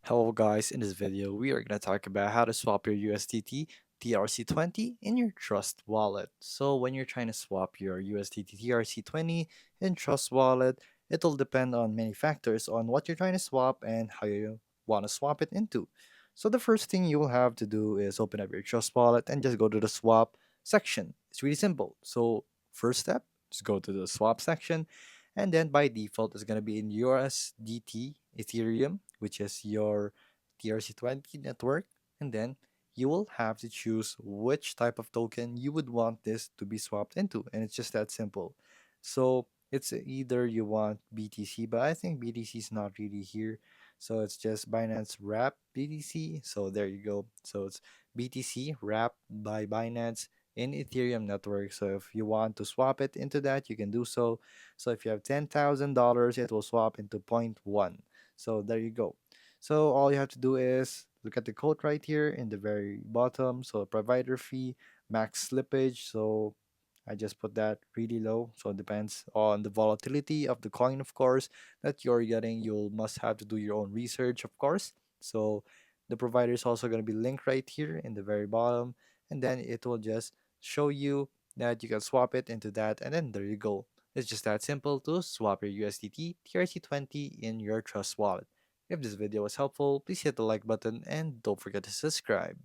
Hello guys, in this video we are going to talk about how to swap your USDT TRC20 in your Trust wallet. So when you're trying to swap your USDT TRC20 in Trust wallet, it'll depend on many factors on what you're trying to swap and how you want to swap it into. So the first thing you will have to do is open up your Trust wallet and just go to the swap section. It's really simple. So first step, just go to the swap section, and then by default it's going to be in USDT Ethereum, which is your TRC20 network, and then you will have to choose which type of token you would want this to be swapped into, and it's just that simple. So it's either you want BTC, but I think BTC is not really here, so it's just Binance Wrap BTC. So there you go. So it's BTC wrapped by Binance in Ethereum network. So if you want to swap it into that, you can do so. So if you have $10,000, it will swap into point 0.1. So there you go. So all you have to do is look at the code right here in the very bottom. So provider fee, max slippage. So I just put that really low. So it depends on the volatility of the coin, of course, that you're getting. You'll must have to do your own research, of course. So the provider is also going to be linked right here in the very bottom. And then it will just show you that you can swap it into that. And then there you go. It's just that simple to swap your USDT TRC20 in your Trust wallet. If this video was helpful, please hit the like button and don't forget to subscribe.